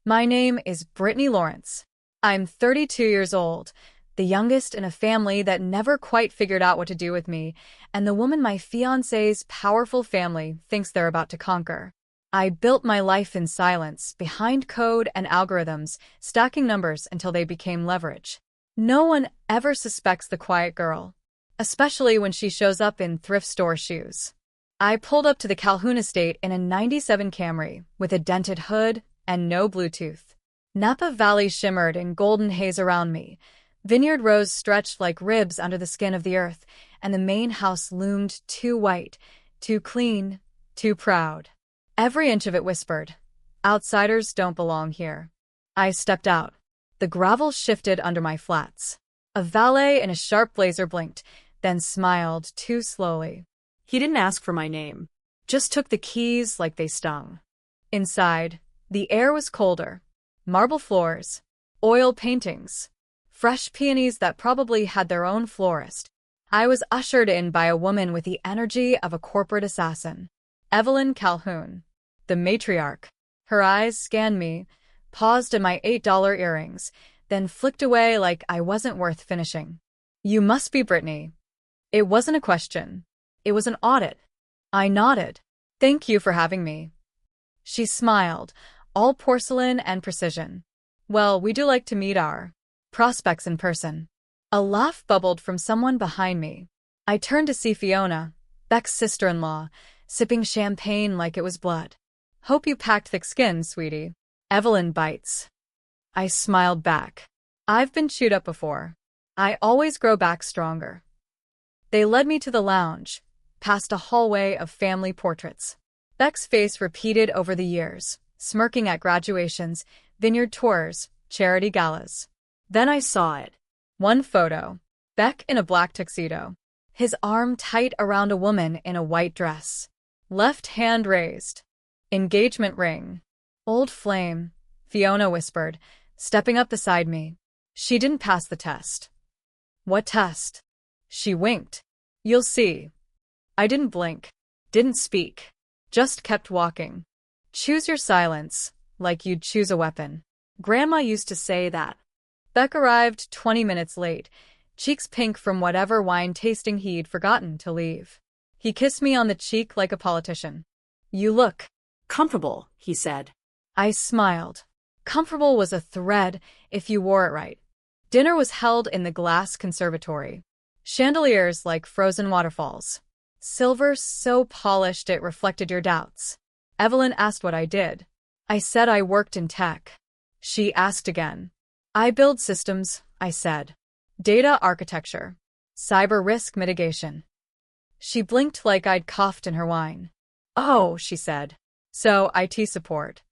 My name is Brittany Lawrence. I'm 32 years old, the youngest in a family that never quite figured out what to do with me, and the woman my fiancé's powerful family thinks they're about to conquer. I built my life in silence, behind code and algorithms, stacking numbers until they became leverage. No one ever suspects the quiet girl, especially when she shows up in thrift store shoes. I pulled up to the Calhoun estate in a '97 Camry with a dented hood and no Bluetooth. Napa Valley shimmered in golden haze around me. Vineyard rows stretched like ribs under the skin of the earth, and the main house loomed too white, too clean, too proud. Every inch of it whispered, "Outsiders don't belong here." I stepped out. The gravel shifted under my flats. A valet in a sharp blazer blinked, then smiled too slowly. He didn't ask for my name. Just took the keys like they stung. Inside, the air was colder. Marble floors, oil paintings, fresh peonies that probably had their own florist. I was ushered in by a woman with the energy of a corporate assassin. Evelyn Calhoun, the matriarch. Her eyes scanned me, paused at my $8 earrings, then flicked away like I wasn't worth finishing. "You must be Brittany." It wasn't a question. It was an audit. I nodded. "Thank you for having me." She smiled, all porcelain and precision. "Well, we do like to meet our prospects in person." A laugh bubbled from someone behind me. I turned to see Fiona, Beck's sister-in-law, sipping champagne like it was blood. "Hope you packed thick skin, sweetie." Evelyn bites. I smiled back. "I've been chewed up before. I always grow back stronger." They led me to the lounge, past a hallway of family portraits. Beck's face repeated over the years, smirking at graduations, vineyard tours, charity galas. Then I saw it. One photo. Beck in a black tuxedo. His arm tight around a woman in a white dress. Left hand raised. Engagement ring. "Old flame," Fiona whispered, stepping up beside me. "She didn't pass the test." "What test?" She winked. "You'll see." I didn't blink. Didn't speak. Just kept walking. "Choose your silence, like you'd choose a weapon." Grandma used to say that. Beck arrived 20 minutes late, cheeks pink from whatever wine tasting he'd forgotten to leave. He kissed me on the cheek like a politician. "You look comfortable," he said. I smiled. Comfortable was a thread if you wore it right. Dinner was held in the glass conservatory. Chandeliers like frozen waterfalls. Silver so polished it reflected your doubts. Evelyn asked what I did. I said I worked in tech. She asked again. "I build systems," I said. "Data architecture. Cyber risk mitigation." She blinked like I'd coughed in her wine. "Oh," she said. "So, IT support."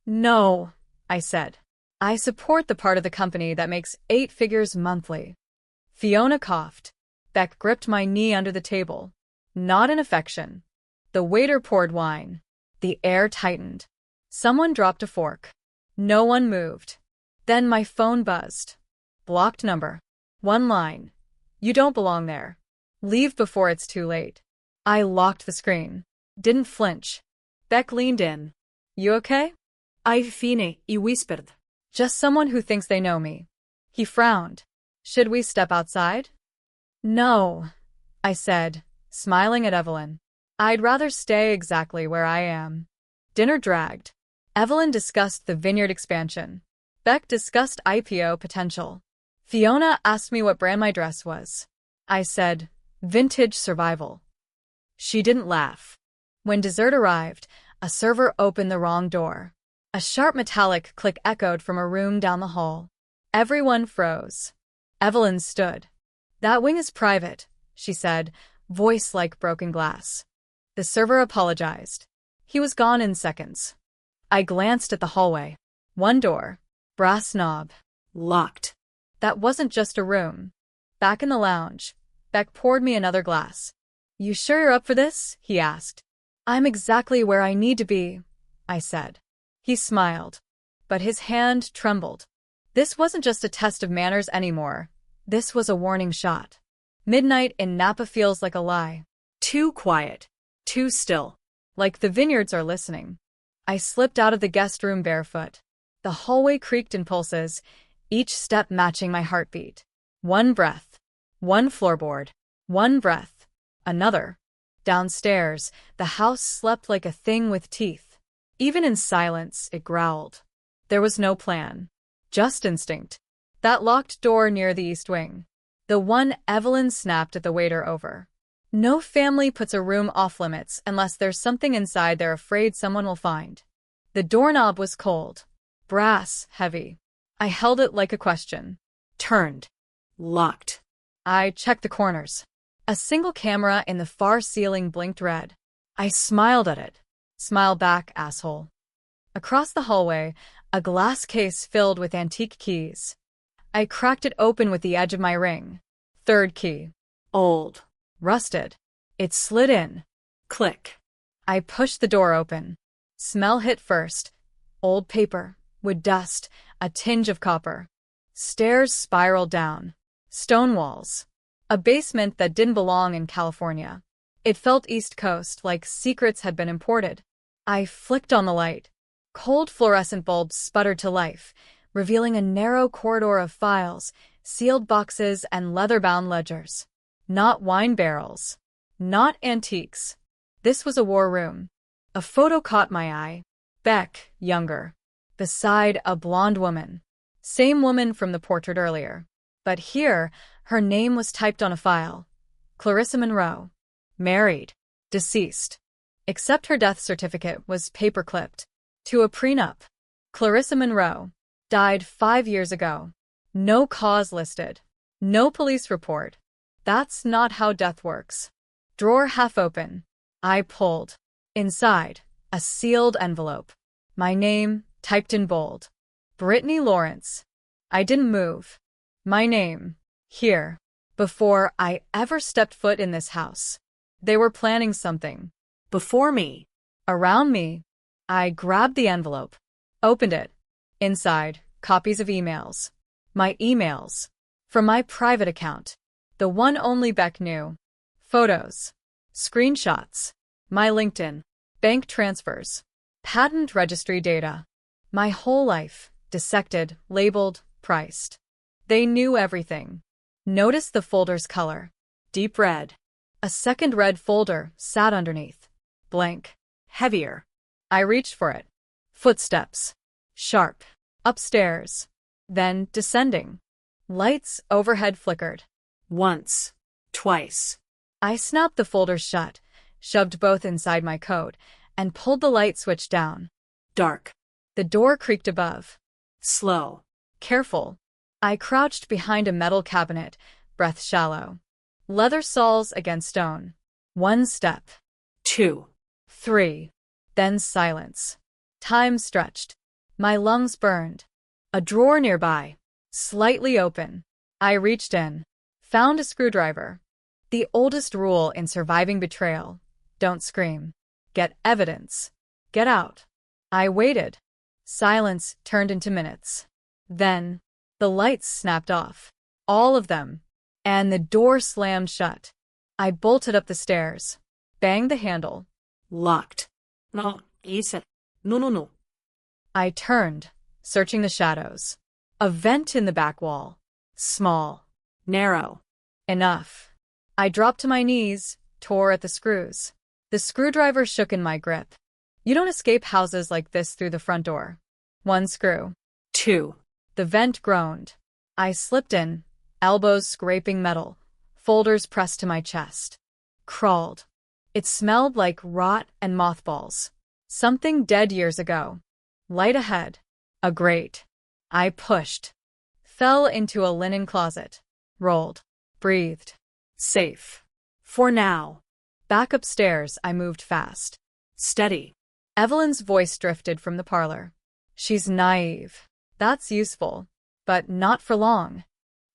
"No," I said. "I support the part of the company that makes 8 figures monthly." Fiona coughed. Beck gripped my knee under the table. Not in affection. The waiter poured wine. The air tightened. Someone dropped a fork. No one moved. Then my phone buzzed. Blocked number. One line. "You don't belong there. Leave before it's too late." I locked the screen. Didn't flinch. Beck leaned in. "You okay?" Fine, he whispered. "Just someone who thinks they know me." He frowned. "Should we step outside?" "No," I said, smiling at Evelyn. "I'd rather stay exactly where I am." Dinner dragged. Evelyn discussed the vineyard expansion. Beck discussed IPO potential. Fiona asked me what brand my dress was. I said, "Vintage survival." She didn't laugh. When dessert arrived, a server opened the wrong door. A sharp metallic click echoed from a room down the hall. Everyone froze. Evelyn stood. "That wing is private," she said, voice like broken glass. The server apologized. He was gone in seconds. I glanced at the hallway. One door. Brass knob. Locked. That wasn't just a room. Back in the lounge, Beck poured me another glass. "You sure you're up for this?" he asked. "I'm exactly where I need to be," I said. He smiled, but his hand trembled. This wasn't just a test of manners anymore. This was a warning shot. Midnight in Napa feels like a lie. Too quiet. Too still. Like the vineyards are listening. I slipped out of the guest room barefoot. The hallway creaked in pulses, each step matching my heartbeat. One breath. One floorboard. One breath. Another. Downstairs, the house slept like a thing with teeth. Even in silence, it growled. There was no plan. Just instinct. That locked door near the east wing. The one Evelyn snapped at the waiter over. No family puts a room off-limits unless there's something inside they're afraid someone will find. The doorknob was cold. Brass, heavy. I held it like a question. Turned. Locked. I checked the corners. A single camera in the far ceiling blinked red. I smiled at it. Smile back, asshole. Across the hallway, a glass case filled with antique keys. I cracked it open with the edge of my ring. Third key. Old. Rusted. It slid in. Click. I pushed the door open. Smell hit first. Old paper, wood dust, a tinge of copper. Stairs spiraled down. Stone walls. A basement that didn't belong in California. It felt East Coast, like secrets had been imported. I flicked on the light. Cold fluorescent bulbs sputtered to life, revealing a narrow corridor of files, sealed boxes, and leather-bound ledgers. Not wine barrels. Not antiques. This was a war room. A photo caught my eye. Beck, younger. Beside a blonde woman. Same woman from the portrait earlier. But here, her name was typed on a file. Clarissa Monroe. Married. Deceased. Except her death certificate was paper-clipped. To a prenup. Clarissa Monroe. Died 5 years ago. No cause listed. No police report. That's not how death works. Drawer half open. I pulled. Inside, a sealed envelope. My name, typed in bold. Brittany Lawrence. I didn't move. My name. Here. Before I ever stepped foot in this house. They were planning something. Before me. Around me. I grabbed the envelope. Opened it. Inside, copies of emails. My emails. From my private account. The one only Beck knew. Photos. Screenshots. My LinkedIn. Bank transfers. Patent registry data. My whole life. Dissected, labeled, priced. They knew everything. Notice the folder's color. Deep red. A second red folder sat underneath. Blank. Heavier. I reached for it. Footsteps. Sharp. Upstairs. Then descending. Lights overhead flickered. Once. Twice. I snapped the folders shut, shoved both inside my coat, and pulled the light switch down. Dark. The door creaked above. Slow. Careful. I crouched behind a metal cabinet, breath shallow. Leather soles against stone. 1 step. 2. 3. Then silence. Time stretched. My lungs burned. A drawer nearby. Slightly open. I reached in. Found a screwdriver. The oldest rule in surviving betrayal. Don't scream. Get evidence. Get out. I waited. Silence turned into minutes. Then, the lights snapped off. All of them. And the door slammed shut. I bolted up the stairs. Banged the handle. Locked. No, Isa. No. I turned, searching the shadows. A vent in the back wall. Small. Narrow. Enough. I dropped to my knees, tore at the screws. The screwdriver shook in my grip. You don't escape houses like this through the front door. 1 screw. 2. The vent groaned. I slipped in, elbows scraping metal, folders pressed to my chest. Crawled. It smelled like rot and mothballs. Something dead years ago. Light ahead. A grate. I pushed. Fell into a linen closet. Rolled. Breathed. Safe. For now. Back upstairs, I moved fast. Steady. Evelyn's voice drifted from the parlor. She's naive. That's useful. But not for long.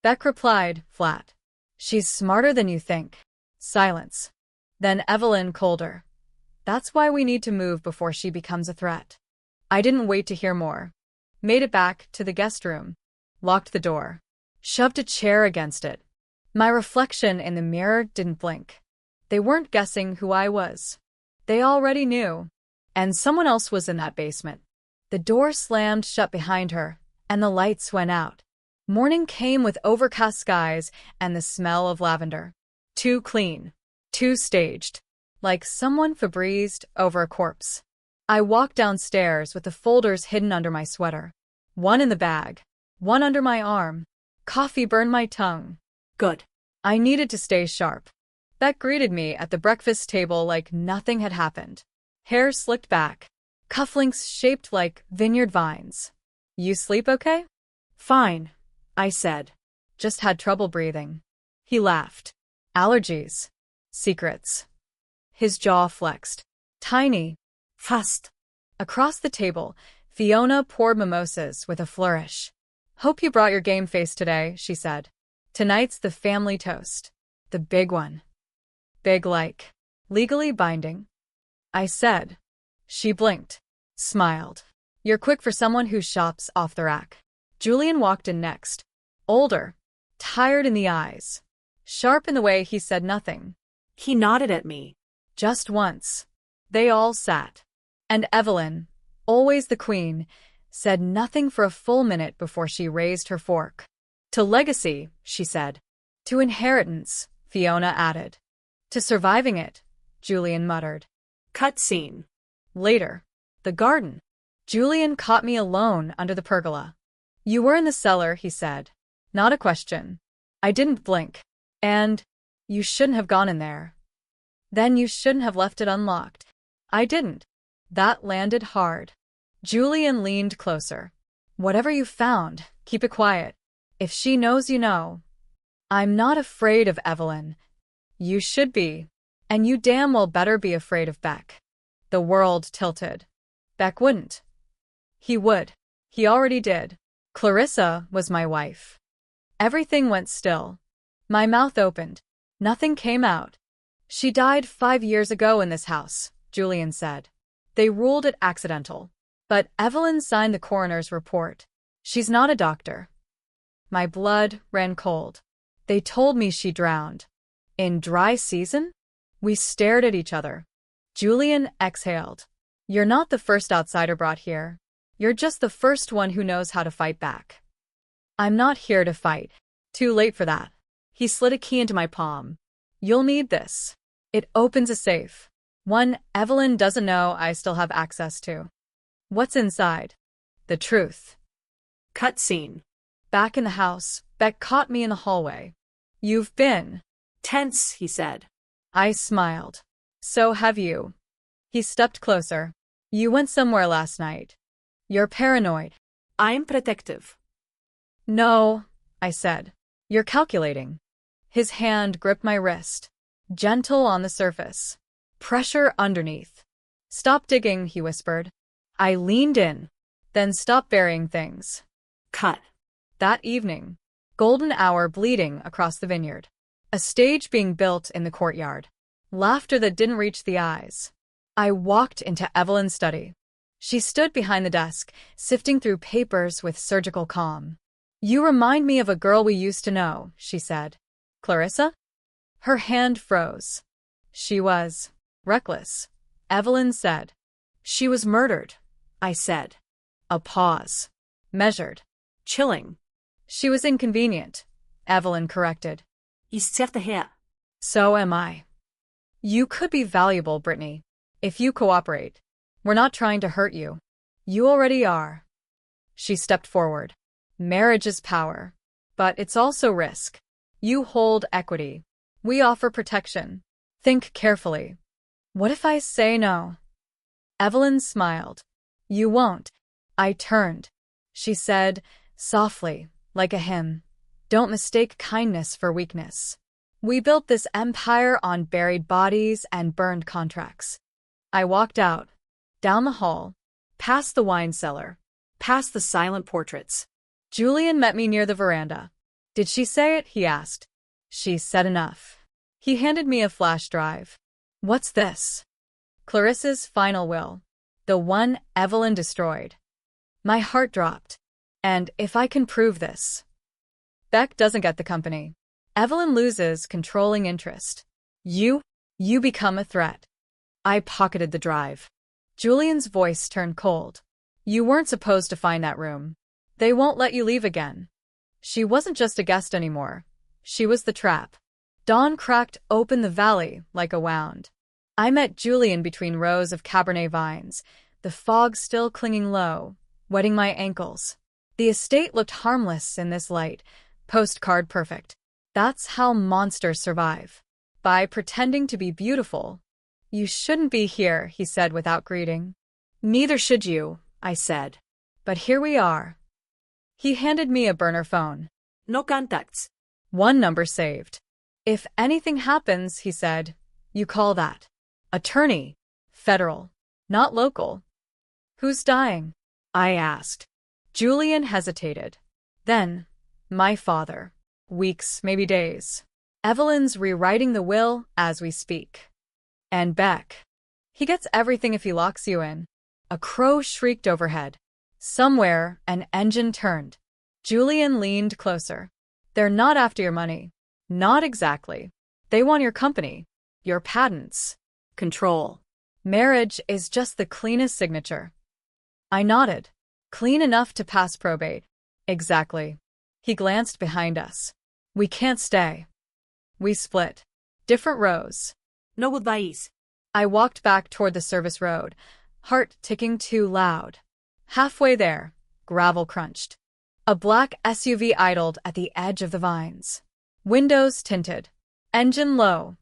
Beck replied, flat. She's smarter than you think. Silence. Then Evelyn colder. That's why we need to move before she becomes a threat. I didn't wait to hear more. Made it back to the guest room. Locked the door. Shoved a chair against it. My reflection in the mirror didn't blink. They weren't guessing who I was. They already knew. And someone else was in that basement. The door slammed shut behind her, and the lights went out. Morning came with overcast skies and the smell of lavender. Too clean. Too staged. Like someone Febrezed over a corpse. I walked downstairs with the folders hidden under my sweater. One in the bag. One under my arm. Coffee burned my tongue. Good. I needed to stay sharp. Beck greeted me at the breakfast table like nothing had happened. Hair slicked back. Cufflinks shaped like vineyard vines. You sleep okay? Fine, I said. Just had trouble breathing. He laughed. Allergies. Secrets. His jaw flexed. Tiny. Fast. Across the table, Fiona poured mimosas with a flourish. Hope you brought your game face today, she said. Tonight's the family toast. The big one. Big like. Legally binding. I said. She blinked. Smiled. You're quick for someone who shops off the rack. Julian walked in next. Older. Tired in the eyes. Sharp in the way he said nothing. He nodded at me. Just once. They all sat. And Evelyn, always the queen, said nothing for a full minute before she raised her fork. To legacy, she said. To inheritance, Fiona added. To surviving it, Julian muttered. Cut scene. Later. The garden. Julian caught me alone under the pergola. You were in the cellar, he said. Not a question. I didn't blink. And you shouldn't have gone in there. Then you shouldn't have left it unlocked. I didn't. That landed hard. Julian leaned closer. Whatever you found, keep it quiet. If she knows you know. I'm not afraid of Evelyn. You should be. And you damn well better be afraid of Beck. The world tilted. Beck wouldn't. He would. He already did. Clarissa was my wife. Everything went still. My mouth opened. Nothing came out. She died 5 years ago in this house, Julian said. They ruled it accidental. But Evelyn signed the coroner's report. She's not a doctor. My blood ran cold. They told me she drowned. In dry season? We stared at each other. Julian exhaled. You're not the first outsider brought here. You're just the first one who knows how to fight back. I'm not here to fight. Too late for that. He slid a key into my palm. You'll need this. It opens a safe. One Evelyn doesn't know I still have access to. What's inside? The truth. Cut scene. Back in the house, Beck caught me in the hallway. You've been tense, he said. I smiled. So have you. He stepped closer. You went somewhere last night. You're paranoid. I'm protective. No, I said. You're calculating. His hand gripped my wrist. Gentle on the surface. Pressure underneath. Stop digging, he whispered. I leaned in. Then stop burying things. Cut. That evening. Golden hour bleeding across the vineyard. A stage being built in the courtyard. Laughter that didn't reach the eyes. I walked into Evelyn's study. She stood behind the desk, sifting through papers with surgical calm. You remind me of a girl we used to know, she said. Clarissa? Her hand froze. She was reckless, Evelyn said. She was murdered, I said. A pause. Measured. Chilling. She was inconvenient, Evelyn corrected. So am I. You could be valuable, Brittany, if you cooperate. We're not trying to hurt you. You already are. She stepped forward. Marriage is power. But it's also risk. You hold equity. We offer protection. Think carefully. What if I say no? Evelyn smiled. You won't. I turned. She said, softly, like a hymn. Don't mistake kindness for weakness. We built this empire on buried bodies and burned contracts. I walked out. Down the hall. Past the wine cellar. Past the silent portraits. Julian met me near the veranda. Did she say it? He asked. She said enough. He handed me a flash drive. What's this? Clarissa's final will. The one Evelyn destroyed. My heart dropped. And if I can prove this. Beck doesn't get the company. Evelyn loses controlling interest. You become a threat. I pocketed the drive. Julian's voice turned cold. You weren't supposed to find that room. They won't let you leave again. She wasn't just a guest anymore. She was the trap. Dawn cracked open the valley like a wound. I met Julian between rows of Cabernet vines, the fog still clinging low, wetting my ankles. The estate looked harmless in this light, postcard perfect. That's how monsters survive. By pretending to be beautiful. You shouldn't be here, he said without greeting. Neither should you, I said. But here we are. He handed me a burner phone. No contacts. One number saved. If anything happens, he said, you call that. Attorney. Federal. Not local. Who's dying? I asked. Julian hesitated. Then, my father. Weeks, maybe days. Evelyn's rewriting the will as we speak. And Beck. He gets everything if he locks you in. A crow shrieked overhead. Somewhere, an engine turned. Julian leaned closer. They're not after your money. Not exactly. They want your company. Your patents. Control. Marriage is just the cleanest signature. I nodded. Clean enough to pass probate. Exactly. He glanced behind us. We can't stay. We split. Different rows. No goodbyes. I walked back toward the service road, heart ticking too loud. Halfway there, gravel crunched. A black SUV idled at the edge of the vines. Windows tinted. Engine low.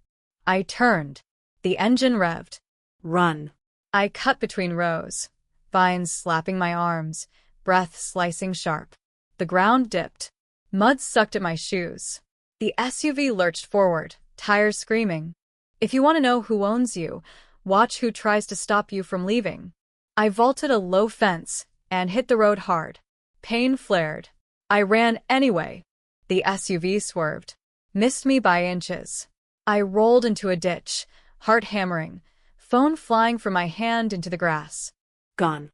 I turned. The engine revved. Run. I cut between rows. Vines slapping my arms, breath slicing sharp. The ground dipped. Mud sucked at my shoes. The SUV lurched forward, tires screaming. If you want to know who owns you, watch who tries to stop you from leaving. I vaulted a low fence and hit the road hard. Pain flared. I ran anyway. The SUV swerved. Missed me by inches. I rolled into a ditch, heart hammering, phone flying from my hand into the grass. Gone.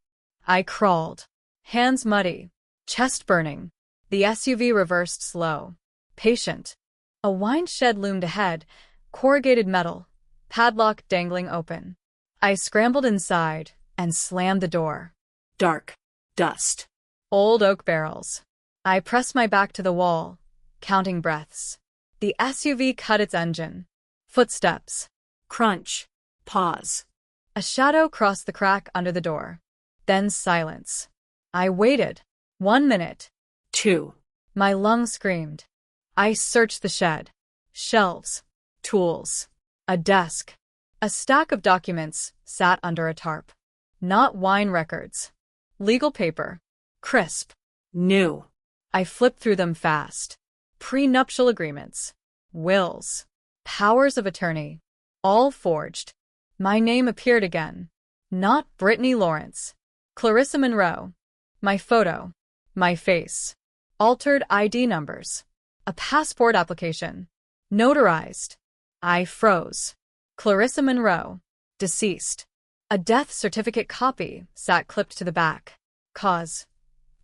I crawled. Hands muddy. Chest burning. The SUV reversed slow. Patient. A wine shed loomed ahead, corrugated metal, padlock dangling open. I scrambled inside and slammed the door. Dark. Dust. Old oak barrels. I pressed my back to the wall, counting breaths. The SUV cut its engine. Footsteps. Crunch. Pause. A shadow crossed the crack under the door. Then silence. I waited. 1 minute. 2. My lungs screamed. I searched the shed. Shelves. Tools. A desk. A stack of documents sat under a tarp. Not wine records. Legal paper. Crisp. New. I flipped through them fast. Prenuptial agreements. Wills. Powers of attorney. All forged. My name appeared again. Not Brittany Lawrence. Clarissa Monroe. My photo. My face. Altered ID numbers. A passport application. Notarized. I froze. Clarissa Monroe. Deceased. A death certificate copy sat clipped to the back. Cause.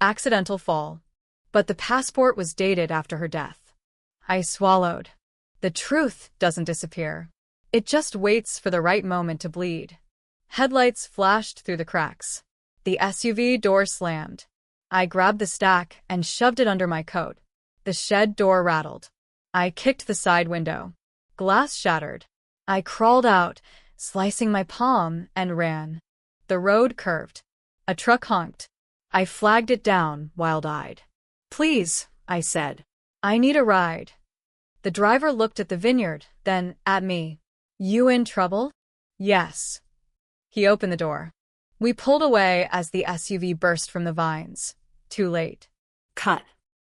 Accidental fall. But the passport was dated after her death. I swallowed. The truth doesn't disappear. It just waits for the right moment to bleed. Headlights flashed through the cracks. The SUV door slammed. I grabbed the stack and shoved it under my coat. The shed door rattled. I kicked the side window. Glass shattered. I crawled out, slicing my palm, and ran. The road curved. A truck honked. I flagged it down, wild-eyed. Please, I said. I need a ride. The driver looked at the vineyard, then at me. You in trouble? Yes. He opened the door. We pulled away as the SUV burst from the vines. Too late. Cut.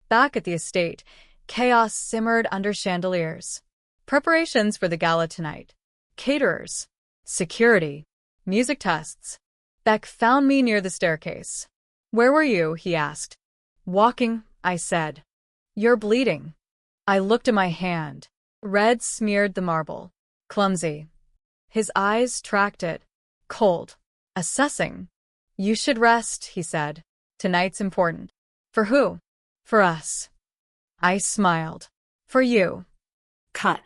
Back at the estate, chaos simmered under chandeliers. Preparations for the gala tonight. Caterers. Security. Music tests. Beck found me near the staircase. Where were you? He asked. Walking, I said. You're bleeding. I looked at my hand. Red smeared the marble. Clumsy. His eyes tracked it. Cold. Assessing. You should rest, he said. Tonight's important. For who? For us. I smiled. For you. Cut.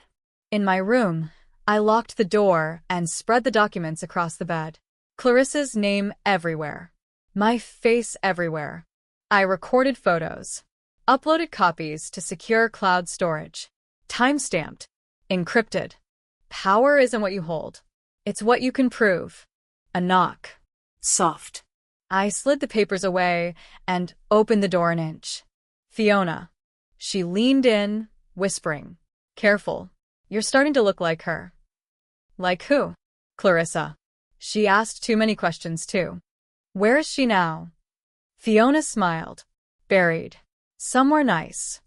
In my room, I locked the door and spread the documents across the bed. Clarissa's name everywhere. My face everywhere. I recorded photos, uploaded copies to secure cloud storage. Timestamped, encrypted. Power isn't what you hold. It's what you can prove. A knock. Soft. I slid the papers away and opened the door an inch. Fiona. She leaned in, whispering, "Careful. You're starting to look like her." Like who? Clarissa. She asked too many questions too. Where is she now? Fiona smiled. Buried. Somewhere nice.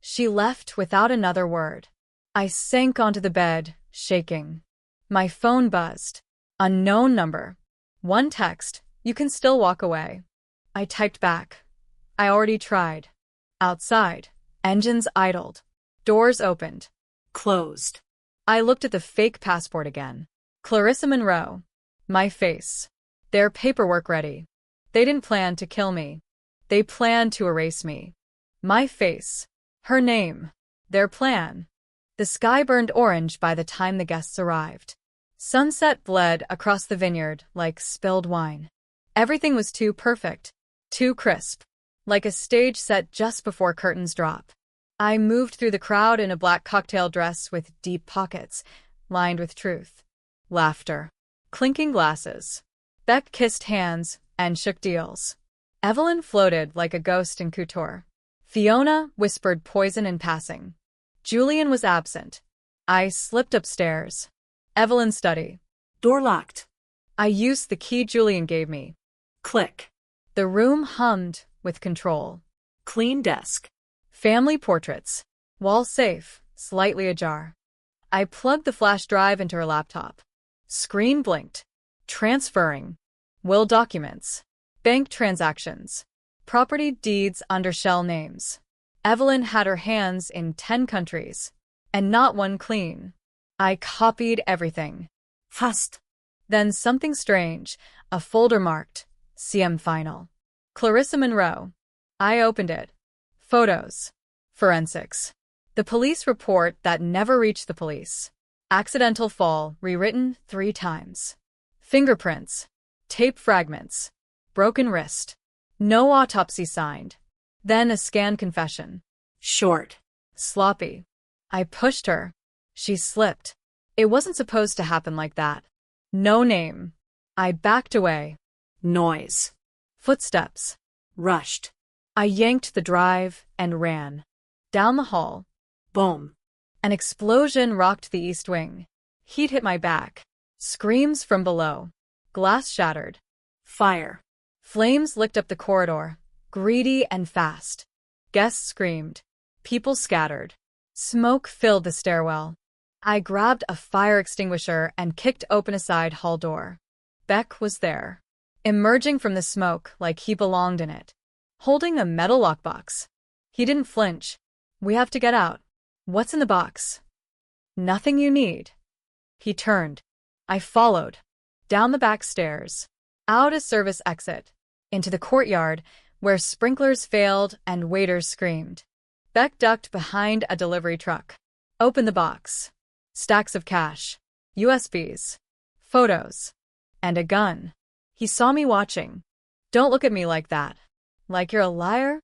She left without another word. I sank onto the bed, shaking. My phone buzzed. Unknown number. One text. You can still walk away. I typed back. I already tried. Outside. Engines idled. Doors opened. Closed. I looked at the fake passport again. Clarissa Monroe. My face. Their paperwork ready. They didn't plan to kill me. They planned to erase me. My face. Her name. Their plan. The sky burned orange by the time the guests arrived. Sunset bled across the vineyard like spilled wine. Everything was too perfect, too crisp, like a stage set just before curtains drop. I moved through the crowd in a black cocktail dress with deep pockets, lined with truth. Laughter. Clinking glasses. Beck kissed hands and shook deals. Evelyn floated like a ghost in couture. Fiona whispered poison in passing. Julian was absent. I slipped upstairs. Evelyn's study. Door locked. I used the key Julian gave me. Click. The room hummed with control. Clean desk. Family portraits. Wall safe, slightly ajar. I plugged the flash drive into her laptop. Screen blinked. Transferring. Will documents. Bank transactions. Property deeds under shell names. Evelyn had her hands in 10 countries. And not one clean. I copied everything. Fast. Then something strange. A folder marked CM Final. Clarissa Monroe. I opened it. Photos. Forensics. The police report that never reached the police. Accidental fall, rewritten 3 times. Fingerprints. Tape fragments. Broken wrist. No autopsy signed. Then a scanned confession. Short. Sloppy. I pushed her. She slipped. It wasn't supposed to happen like that. No name. I backed away. Noise. Footsteps. Rushed. I yanked the drive and ran. Down the hall. Boom. An explosion rocked the east wing. Heat hit my back. Screams from below. Glass shattered. Fire. Flames licked up the corridor, greedy and fast. Guests screamed. People scattered. Smoke filled the stairwell. I grabbed a fire extinguisher and kicked open a side hall door. Beck was there, emerging from the smoke like he belonged in it, holding a metal lockbox. He didn't flinch. "We have to get out." "What's in the box?" "Nothing you need." He turned. I followed. Down the back stairs. Out a service exit. Into the courtyard, where sprinklers failed and waiters screamed. Beck ducked behind a delivery truck. Opened the box. Stacks of cash. USBs. Photos. And a gun. He saw me watching. "Don't look at me like that. Like you're a liar?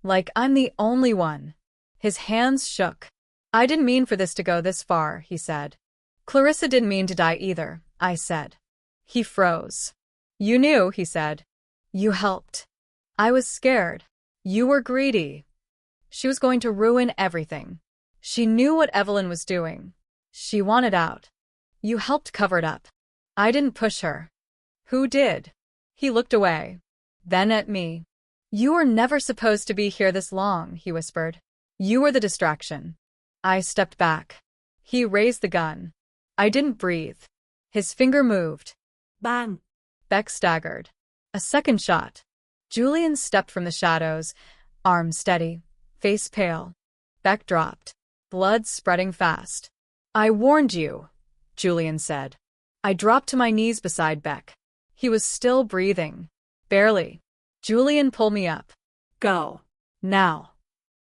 Like I'm the only one." His hands shook. "I didn't mean for this to go this far," he said. "Clarissa didn't mean to die either," I said. He froze. "You knew," he said. "You helped." I was scared. "You were greedy." She was going to ruin everything. She knew what Evelyn was doing. She wanted out. "You helped cover it up." I didn't push her. "Who did?" He looked away. Then at me. "You were never supposed to be here this long," he whispered. "You were the distraction." I stepped back. He raised the gun. I didn't breathe. His finger moved. Bang. Beck staggered. A second shot. Julian stepped from the shadows, arms steady, face pale. Beck dropped. Blood spreading fast. "I warned you," Julian said. I dropped to my knees beside Beck. He was still breathing. Barely. Julian pulled me up. Go. Now.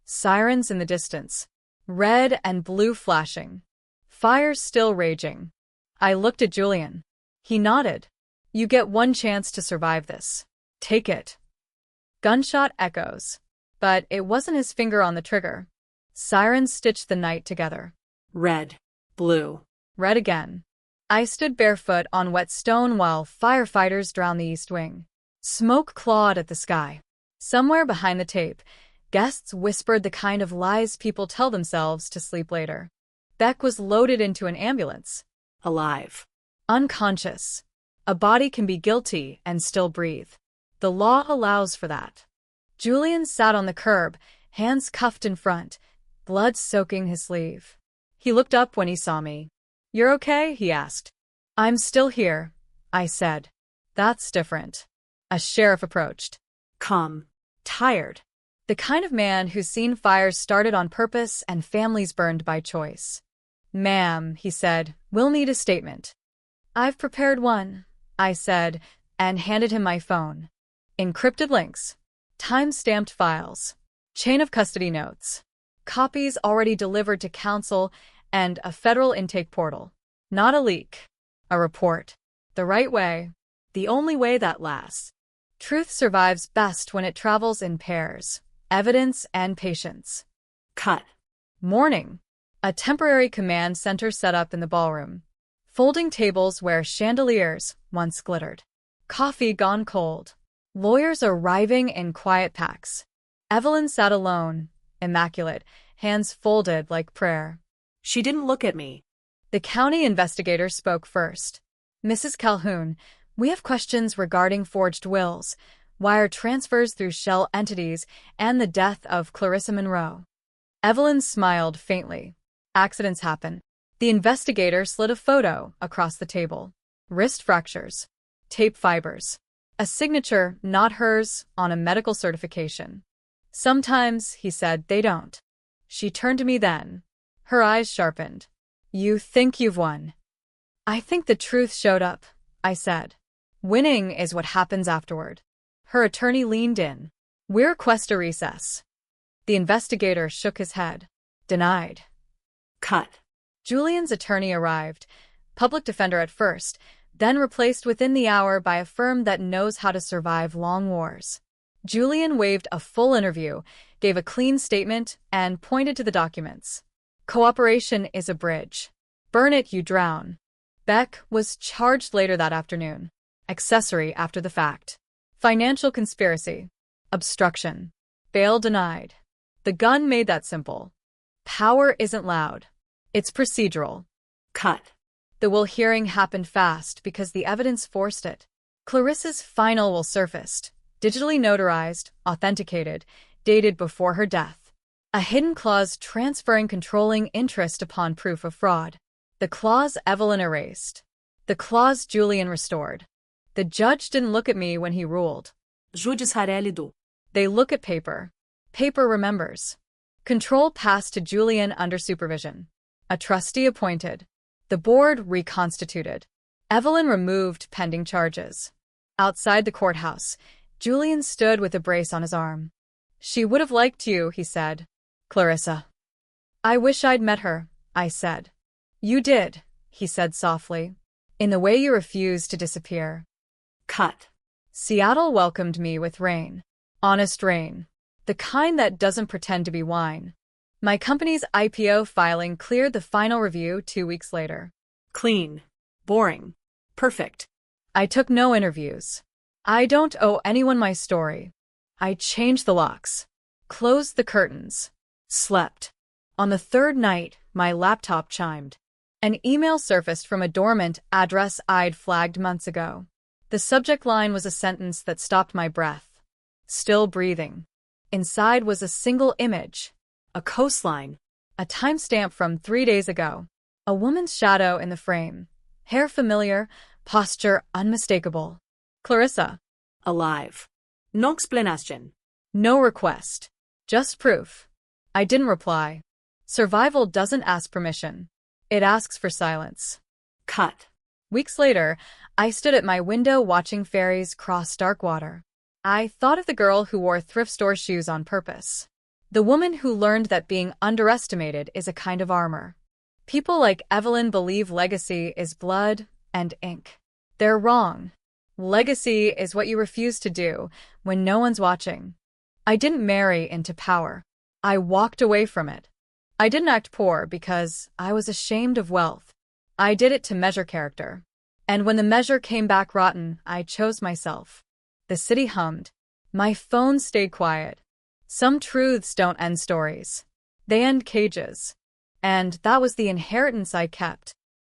Sirens in the distance. Red and blue flashing. Fire still raging. I looked at Julian. He nodded. "You get one chance to survive this. Take it. Gunshot echoes. But it wasn't his finger on the trigger. Sirens stitched the night together. Red. Blue. Red again. I stood barefoot on wet stone while firefighters drowned the east wing. Smoke clawed at the sky. Somewhere behind the tape, guests whispered the kind of lies people tell themselves to sleep later. Beck was loaded into an ambulance. Alive. Unconscious. A body can be guilty and still breathe. The law allows for that. Julian sat on the curb, hands cuffed in front, blood soaking his sleeve. He looked up when he saw me. "You're okay?" he asked. "I'm still here," I said. "That's different." A sheriff approached. Calm. Tired. The kind of man who's seen fires started on purpose and families burned by choice. "Ma'am," he said, "we'll need a statement." "I've prepared one," I said, and handed him my phone. Encrypted links. Time-stamped files. Chain of custody notes. Copies already delivered to counsel and a federal intake portal. Not a leak. A report. The right way. The only way that lasts. Truth survives best when it travels in pairs. Evidence and patience. Cut. Morning. A temporary command center set up in the ballroom. Folding tables where chandeliers once glittered. Coffee gone cold. Lawyers arriving in quiet packs. Evelyn sat alone, immaculate, hands folded like prayer. She didn't look at me. The county investigator spoke first. "Mrs. Calhoun, we have questions regarding forged wills, wire transfers through shell entities, and the death of Clarissa Monroe." Evelyn smiled faintly. "Accidents happen." The investigator slid a photo across the table. Wrist fractures. Tape fibers. A signature, not hers, on a medical certification. "Sometimes," he said, "they don't." She turned to me then. Her eyes sharpened. "You think you've won?" "I think the truth showed up," I said. "Winning is what happens afterward." Her attorney leaned in. "We'll request a recess." The investigator shook his head. "Denied." Cut. Julian's attorney arrived, public defender at first, then replaced within the hour by a firm that knows how to survive long wars. Julian waived a full interview, gave a clean statement, and pointed to the documents. "Cooperation is a bridge. Burn it, you drown." Beck was charged later that afternoon. Accessory after the fact. Financial conspiracy. Obstruction. Bail denied. The gun made that simple. Power isn't loud. It's procedural. Cut. The will hearing happened fast because the evidence forced it. Clarissa's final will surfaced, digitally notarized, authenticated, dated before her death. A hidden clause transferring controlling interest upon proof of fraud. The clause Evelyn erased. The clause Julian restored. The judge didn't look at me when he ruled. Judiciarelli do. They look at paper. Paper remembers. Control passed to Julian under supervision. A trustee appointed. The board reconstituted. Evelyn removed pending charges. Outside the courthouse, Julian stood with a brace on his arm. "She would have liked you," he said. "Clarissa." "I wish I'd met her," I said. "You did," he said softly, "in the way you refused to disappear." Cut. Seattle welcomed me with rain. Honest rain. The kind that doesn't pretend to be wine. My company's IPO filing cleared the final review 2 weeks later. Clean. Boring. Perfect. I took no interviews. I don't owe anyone my story. I changed the locks. Closed the curtains. Slept. On the third night, my laptop chimed. An email surfaced from a dormant address I'd flagged months ago. The subject line was a sentence that stopped my breath. Still breathing. Inside was a single image. A coastline. A timestamp from 3 days ago. A woman's shadow in the frame. Hair familiar, posture unmistakable. Clarissa. Alive. No explanation. No request. Just proof. I didn't reply. Survival doesn't ask permission. It asks for silence. Cut. Weeks later, I stood at my window watching ferries cross dark water. I thought of the girl who wore thrift store shoes on purpose. The woman who learned that being underestimated is a kind of armor. People like Evelyn believe legacy is blood and ink. They're wrong. Legacy is what you refuse to do when no one's watching. I didn't marry into power. I walked away from it. I didn't act poor because I was ashamed of wealth. I did it to measure character. And when the measure came back rotten, I chose myself. The city hummed. My phone stayed quiet. Some truths don't end stories. They end cages. And that was the inheritance I kept.